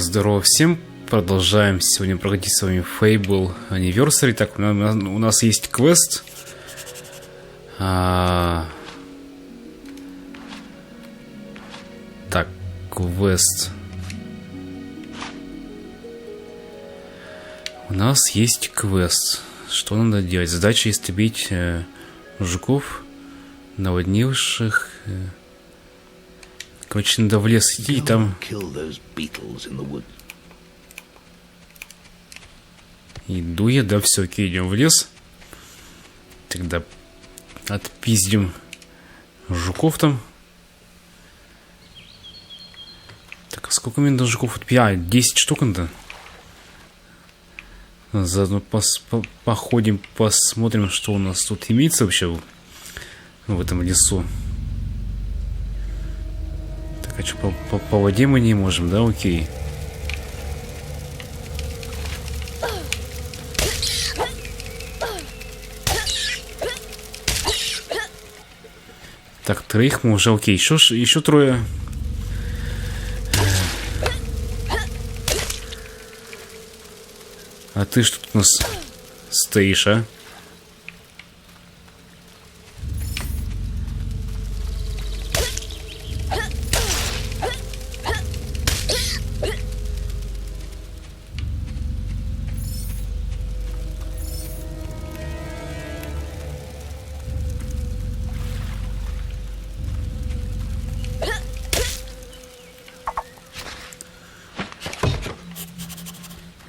Здорово всем. Продолжаем сегодня проходить с вами Fable Anniversary. Так, у нас есть квест. Так, квест. У нас есть квест. Что надо делать? Задача истребить жуков, наводнивших. Короче, надо в лес идти и там... Иду я, да, все, окей, идем в лес. Тогда отпиздим жуков там. Так, а сколько мне до жуков? 10 штук надо. Заодно походим, посмотрим, что у нас тут имеется вообще в этом лесу. Так, а что, по воде мы не можем, да? Окей. Так, троих мы уже, окей, еще трое. А ты что тут у нас стоишь, а?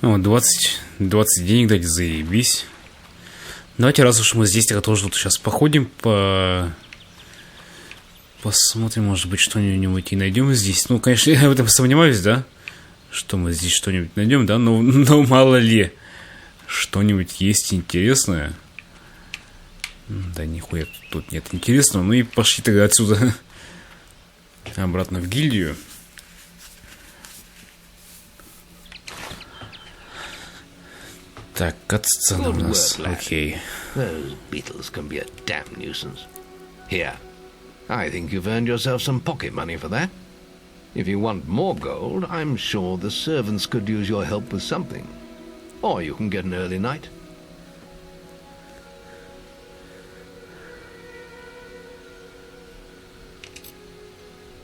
О, 20 денег дать, заебись. Давайте, раз уж мы здесь, так тоже тут сейчас походим, посмотрим, может быть, что-нибудь и найдем здесь. Ну, конечно, я в этом сомневаюсь, да? Что мы здесь что-нибудь найдем, да? Но мало ли, что-нибудь есть интересное. Да нихуя тут нет интересного. Ну и пошли тогда отсюда обратно в гильдию. Так, катсцена у нас, окей. Those beetles can be a damn nuisance. Here, I think you've earned yourself some pocket money for that. If you want more gold, I'm sure the servants could use your help with something. Or you can get an early night.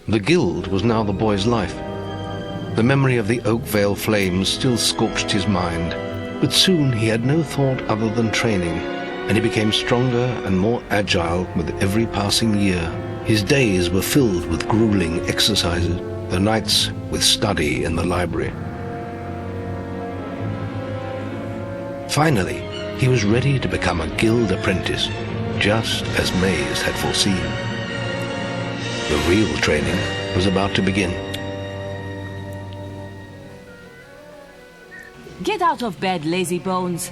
The guild was now the boy's life. The memory of the Oakvale flames still scorched his mind. But soon he had no thought other than training, and he became stronger and more agile with every passing year. His days were filled with grueling exercises, the nights with study in the library. Finally, he was ready to become a guild apprentice, just as Maze had foreseen. The real training was about to begin. Get out of bed, lazy bones.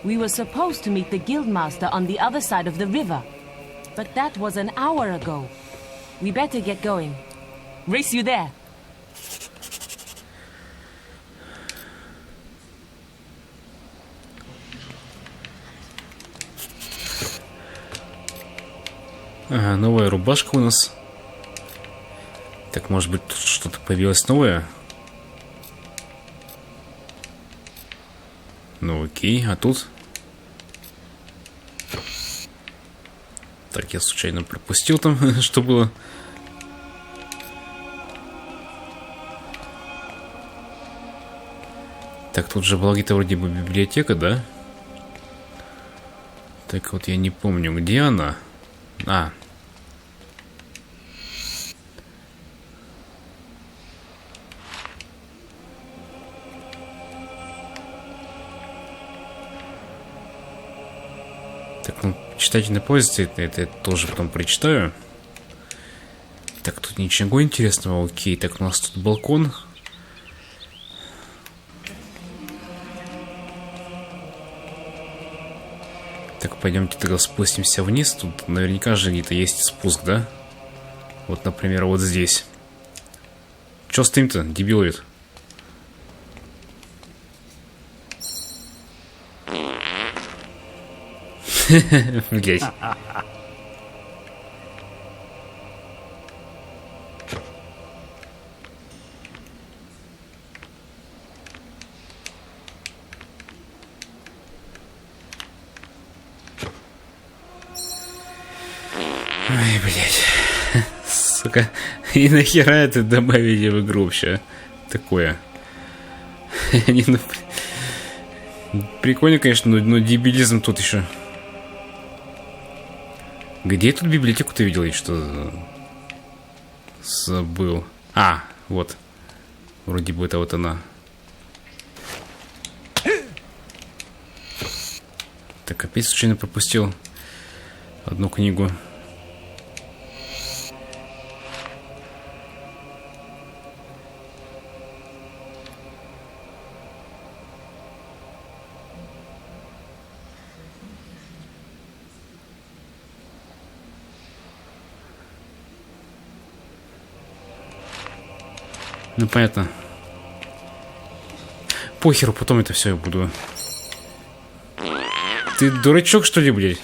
We were supposed to meet the guildmaster on the other side of the river. But that was an hour ago. We better get going. Race you there. Ага, новая рубашка у нас. Так, может быть, тут что-то появилось новое? Ну окей, а тут? Так, я случайно пропустил там, что было. Так, тут же была где-то вроде бы библиотека, да? Так вот, я не помню, где она. А. Так, ну, читайте на поезде, это я тоже потом прочитаю. Так, тут ничего интересного, окей. Так, у нас тут балкон. Так, пойдемте тогда спустимся вниз. Тут наверняка же где-то есть спуск, да? Вот, например, вот здесь. Чё стоим-то, дебилует? Блять. Сука, и нахера это добавили в игру вообще? Такое. Прикольно, конечно, но дебилизм тут еще. Где я тут библиотеку-то видел? Я что забыл. А, вот. Вроде бы это вот она. Так, опять случайно пропустил одну книгу. Ну, понятно. Похеру, потом это все я буду. Ты дурачок, что ли, блядь?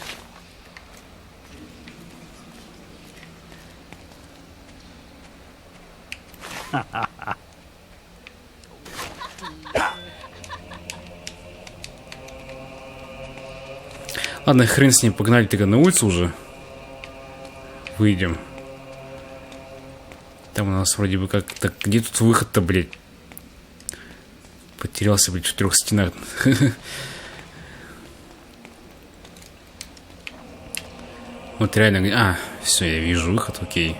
Ладно, хрен с ним, погнали тогда на улицу уже. Выйдем. Там у нас вроде бы как... Так, где тут выход-то, блядь? Потерялся, блядь, в 4 стенах. Вот реально... А, все, я вижу выход, окей.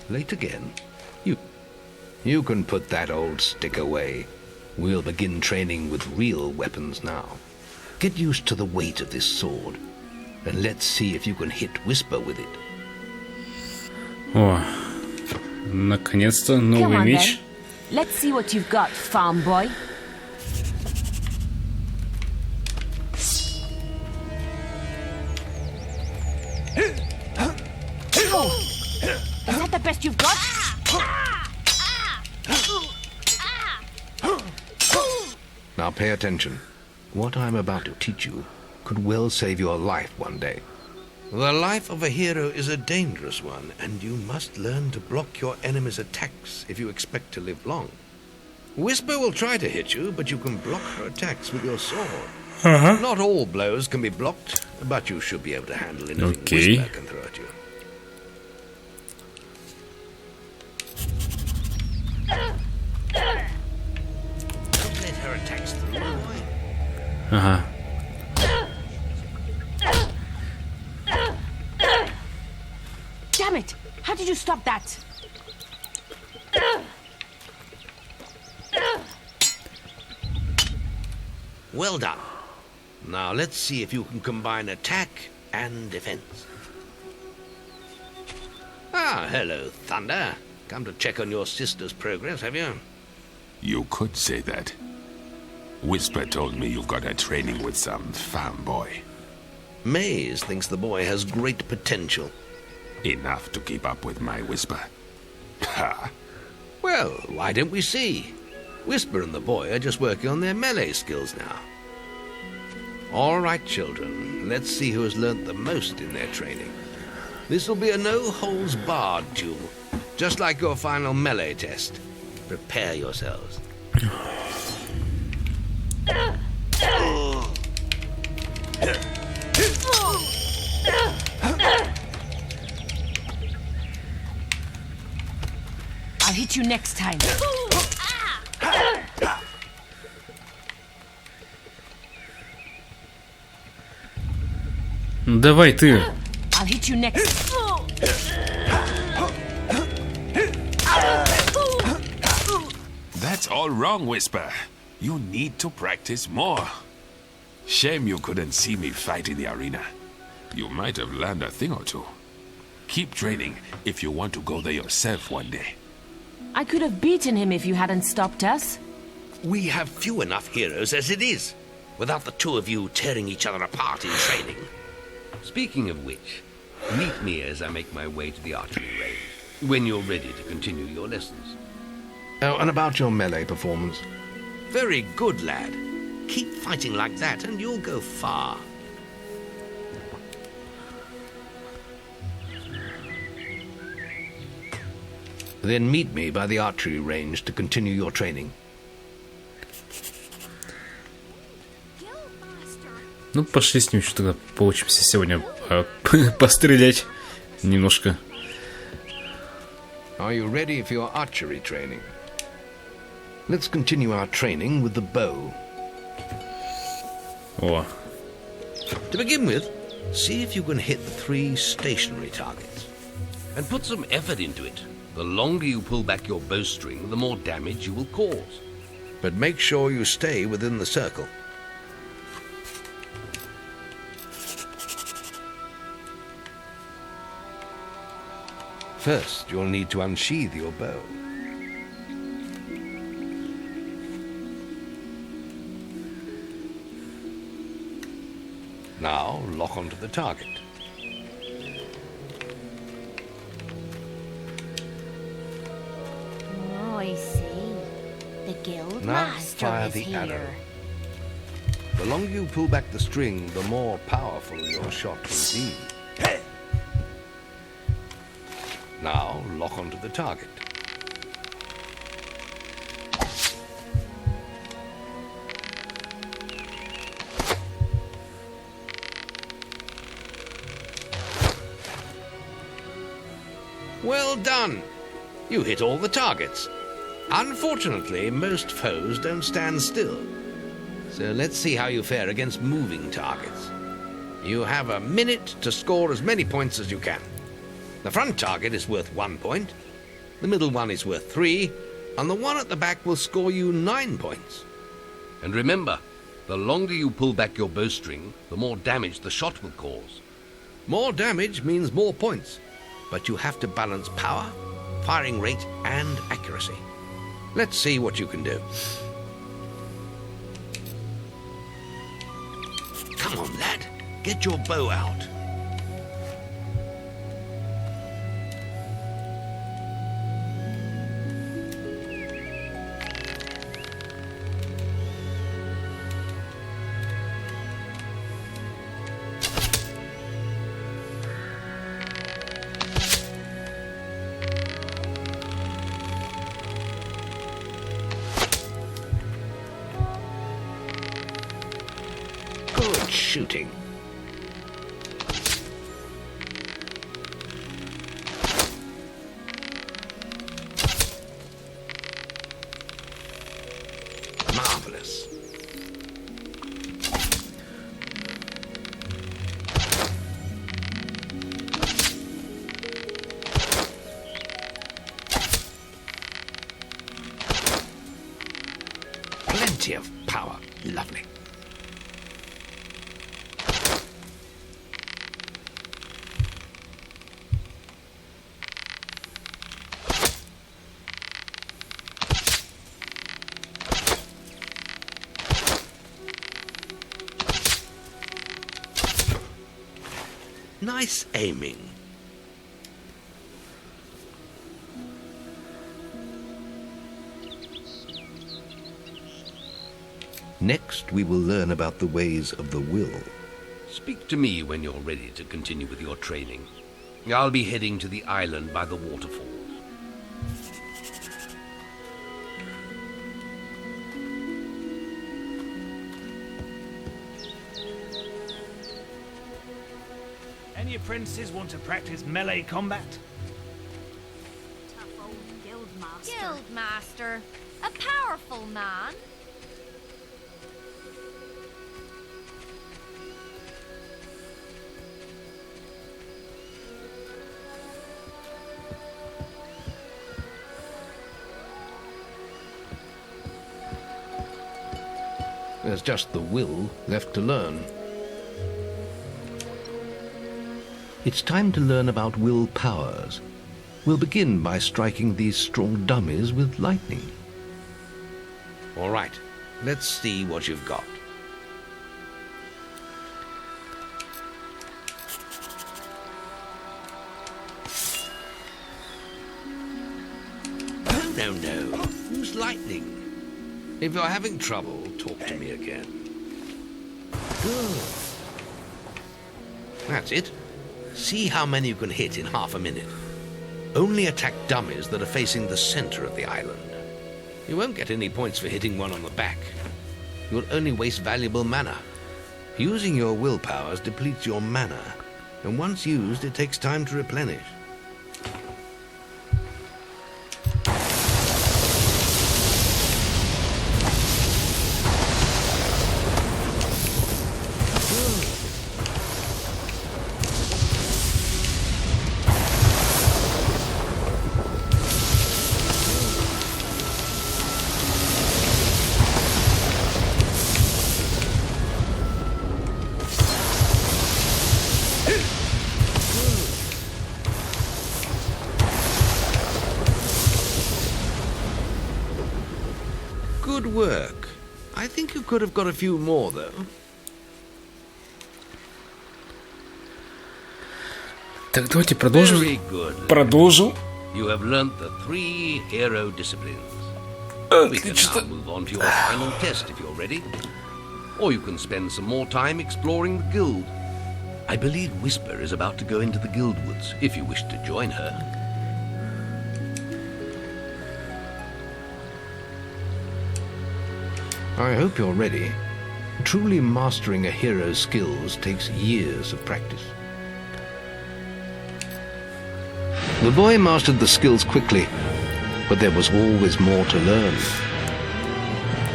Late again? You can put that old stick away. We'll begin training with real weapons now. Get used to the weight of this sword, and let's see if you can hit Whisper with it. О, наконец-то новый меч. Let's see what you've got, farm boy. Is that the best you've got? Now pay attention. What I'm about to teach you could well save your life one day. The life of a hero is a dangerous one, and you must learn to block your enemy's attacks if you expect to live long. Whisper will try to hit you, but you can block her attacks with your sword. Not all blows can be blocked, but you should be able to handle anything Whisper can throw at you. Don't let her attacks through. Damn it! How did you stop that? Well done. Now let's see if you can combine attack and defense. Ah, hello, Thunder. Come to check on your sister's progress, have you? You could say that. Whisper told me you've got her training with some farm boy. Maze thinks the boy has great potential. Enough to keep up with my Whisper. Ha! Well, why don't we see? Whisper and the boy are just working on their melee skills now. All right, children. Let's see who has learnt the most in their training. This will be a no-holds-barred duel, just like your final melee test. Prepare yourselves. I'll hit you next time. Давай ты. I'll hit you next. That's all wrong, Whisper. You need to practice more. Shame you couldn't see me fight in the arena. You might have learned a thing or two. Keep training if you want to go there yourself one day. I could have beaten him if you hadn't stopped us. We have few enough heroes as it is, without the two of you tearing each other apart in training. Speaking of which, meet me as I make my way to the archery range, when you're ready to continue your lessons. Oh, and about your melee performance. Very good, lad. Keep fighting like that and you'll go far. Then meet me by the archery range to continue your training. Ну, пошли с ним еще тогда поучимся сегодня пострелять немножко. Are you ready for your archery training? Let's continue our training with the bow. О, To begin with, see if you can hit the 3 stationary targets. And put some effort into it. The longer you pull back your bowstring, the more damage you will cause. But make sure you stay within the circle. First, you'll need to unsheath your bow. Now, lock onto the target. Oh, I see. The guild Now, master fire is the here. arrow. The longer you pull back the string, the more powerful your shot will be. Now, lock onto the target. Well done! You hit all the targets. Unfortunately, most foes don't stand still. So let's see how you fare against moving targets. You have a minute to score as many points as you can. The front target is worth 1 point, the middle one is worth 3, and the one at the back will score you 9 points. And remember, the longer you pull back your bowstring, the more damage the shot will cause. More damage means more points, but you have to balance power, firing rate, and accuracy. Let's see what you can do. Come on, lad. Get your bow out. Good shooting. Marvelous. Plenty of power. Lovely. Nice aiming. Next, we will learn about the ways of the will. Speak to me when you're ready to continue with your training. I'll be heading to the island by the waterfalls. Any apprentices want to practice melee combat? Tough old guildmaster. Guildmaster? A powerful man? There's just the will left to learn. It's time to learn about will powers. We'll begin by striking these strong dummies with lightning. All right, let's see what you've got. No. Use lightning. If you're having trouble, talk to me again. Good. That's it. See how many you can hit in half a minute. Only attack dummies that are facing the center of the island. You won't get any points for hitting one on the back. You'll only waste valuable mana. Using your willpowers depletes your mana, and once used, it takes time to replenish. Good work. I think you could have got a few more, though. Так, давайте продолжим. Very good. Продолжим. You have learnt the 3 hero disciplines. We can now move on to your final test if you're ready. Or you can spend some more time exploring the guild. I believe Whisper is about to go into the guild woods, if you wish to join her. I hope you're ready. Truly mastering a hero's skills takes years of practice. The boy mastered the skills quickly, but there was always more to learn.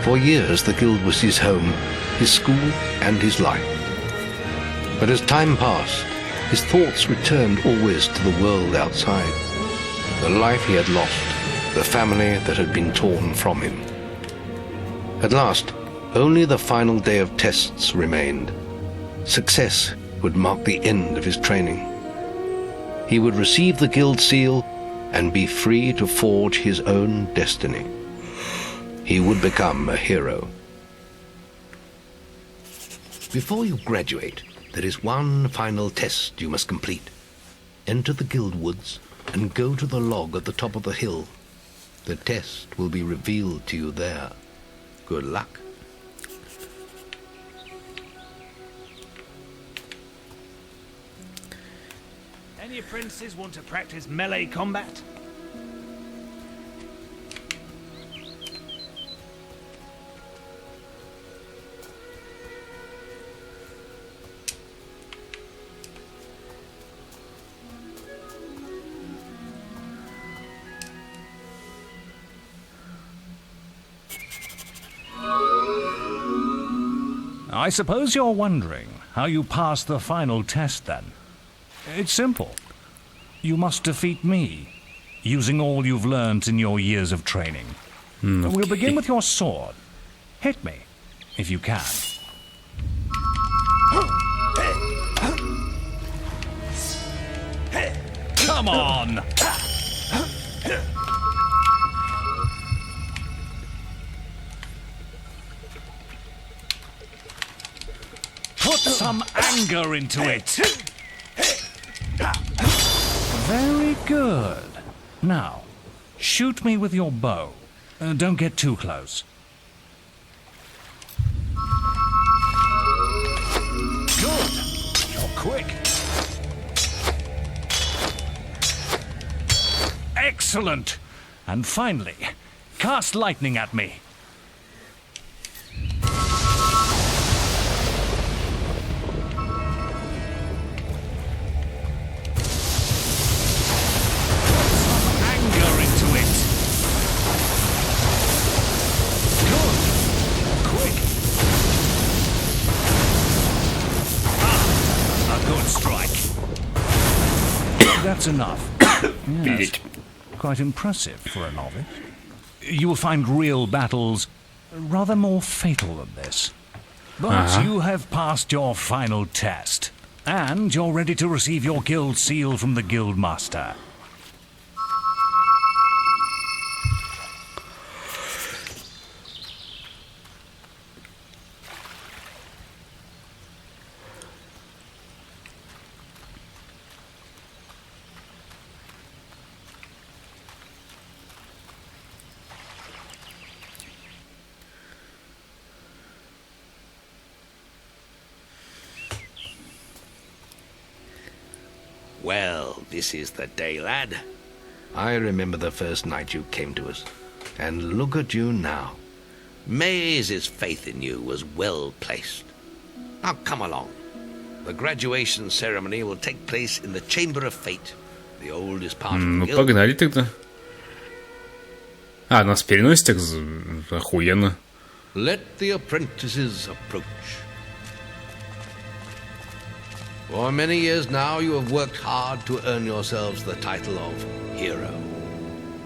For years, the guild was his home, his school, and his life. But as time passed, his thoughts returned always to the world outside, the life he had lost, the family that had been torn from him. At last, only the final day of tests remained. Success would mark the end of his training. He would receive the guild seal and be free to forge his own destiny. He would become a hero. Before you graduate, there is one final test you must complete. Enter the guild woods and go to the log at the top of the hill. The test will be revealed to you there. Good luck. Any apprentices want to practice melee combat? I suppose you're wondering how you pass the final test, then. It's simple. You must defeat me, using all you've learned in your years of training. We'll begin with your sword. Hit me, if you can. Come on! Put some anger into it. Very good. Now, shoot me with your bow. Don't get too close. Good. You're quick. Excellent. And finally, cast lightning at me. That's enough. Yes. Quite impressive for a novice. You will find real battles rather more fatal than this. But you have passed your final test, and you're ready to receive your guild seal from the guild master. Well, this is the day, lad. I remember the first night you came to us. And look at you now. Maze's faith in you was well placed. Now come along. The graduation ceremony will take place in the Chamber of Fate, the oldest part of the Ну, guild. погнали тогда. А, нас переносит так охуенно. Let the apprentices approach. For many years now you have worked hard to earn yourselves the title of hero.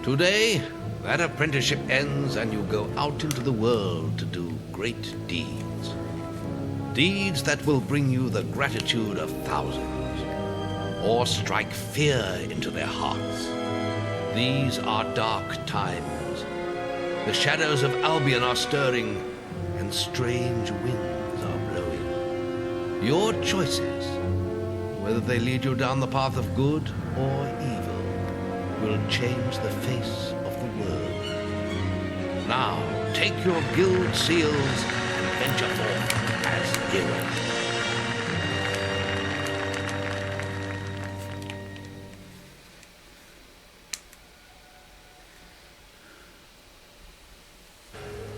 Today, that apprenticeship ends and you go out into the world to do great deeds. Deeds that will bring you the gratitude of thousands, or strike fear into their hearts. These are dark times. The shadows of Albion are stirring, and strange winds are blowing. Your choices, whether they lead you down the path of good or evil, will change the face of the world. Now, take your guild seals and venture forth as heroes.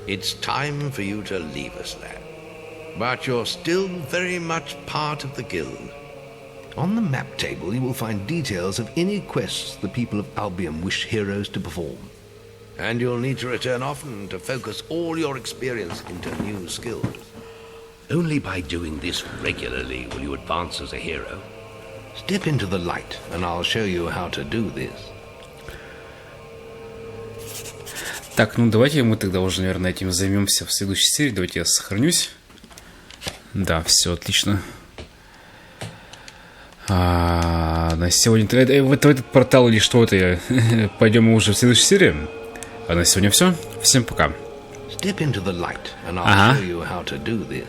It's time for you to leave us, lad. But you're still very much part of the guild. On the map table, you will find details of any quests the people of Albion wish heroes to perform. And you'll need to return often to focus all your experience into new skills. Only by doing this regularly will you advance as a hero. Step into the light, and I'll show you how to do this. Так, ну давайте мы тогда уже, наверное, этим займемся в следующей серии. Давайте я сохранюсь. Да, все отлично. На сегодня в этот портал или что-то пойдем мы уже в следующей серии. А на сегодня все. Всем пока. Step into the light, and I'll show you how to do this.